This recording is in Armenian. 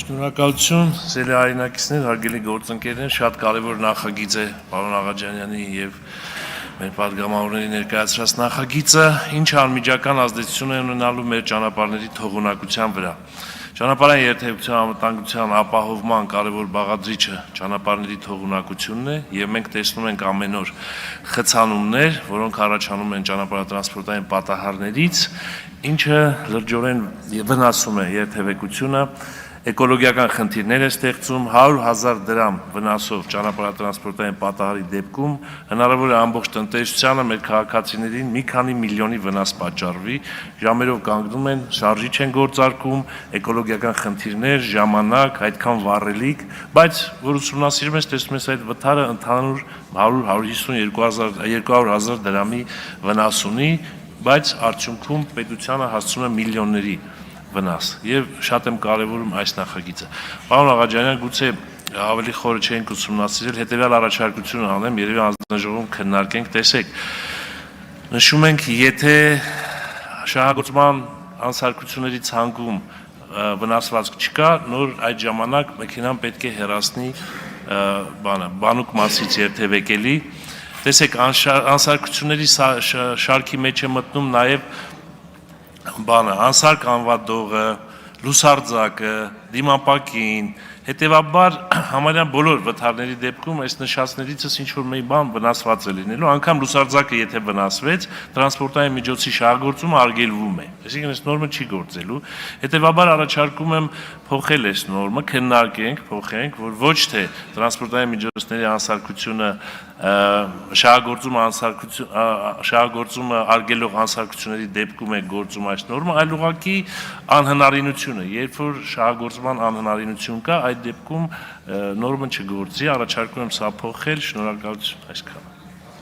Շնորհակալություն, սիրելի հայրենակիցներ, հարգելի գործընկերներ, շատ կարևոր նախագիծ է պարոն Աղաջանյանի եւ մեր падգամավորների ներկայացրած նախագիծը, ինչը անմիջական ազդեցություն է ունենալու մեր ճանապարհների թողունակության վրա։ Ճանապարհային երթևեկության անվտանգության ապահովման կարևոր բաղադրիչը ճանապարհների թողունակությունն է եւ մենք տեսնում ենք ամեն օր խցանումներ, որոնք առաջանում են ճանապարհատրանսպորտային պատահարներից, ինչը լրջորեն վնասում է երթևեկությունը, էկոլոգիական խնդիրներ է ստեղծում, 100,000 դրամ վնասով ճանապարհատրանսպորտային պատահարի դեպքում հնարավոր է ամբողջ տնտեսությանը մեր քաղաքացիներին մի քանի միլիոնի վնաս պատճառվի, ժամերով կանգնում են, շարժիչ են գործարկում, էկոլոգիական խնդիրներ, ժամանակ, այդքան վառելիք, բայց որ ուսումնասիրում ես, տեսնում ես այդ վթարը ընդհանուր 100-150,000 դրամի վնաս ունի, բայց արդյունքում պետությանը հասցնում է միլիոնների վնաս եւ շատ եմ կարեւորում այս նախագիծը։ Պարոն Աղաջանյան, գուցե ավելի խորը չենք ուսումնասիրել, հետեւյալ առաջարկությունը անեմ, երևի հանձնաժողովում քննարկենք, տեսեք։ Նշում ենք, եթե շահագործման անսարքությունների ցանկում վնասվածք չկա, նոր այդ ժամանակ մեքենան պետք է հեռացնի բանուկ մասից երթևեկելի։ Տեսեք, անսարքությունների շարքի մեջ է մտնում նաեւ անսարք անվադողը, լուսարձակը, դիմապակին, հետևաբար համարյա բոլոր վթարների դեպքում այս նշածներիցս ինչ-որ մի բան վնասված է լինելու, անգամ լուսարձակը եթե վնասվեց, տրանսպորտային միջոցի շահագործումը արգելվում է, այսինքն այս նորմը չի գործելու, հետևաբար առաջարկում եմ փոխել այս նորմը, քննարկենք, փոխենք, որ ոչ թե տրանսպորտային միջոցների անսարքությունը շահագործումը արգելող անսարքությունների դեպքում է գործում այս նորմը, այլ ուղղակի անհնարինությունը, երբ որ շահագործման անհնարինություն կա, այդ դեպքում նորմը չգործի, առաջարկում եմ սա փոխել, շնորհակալություն, այսքանը։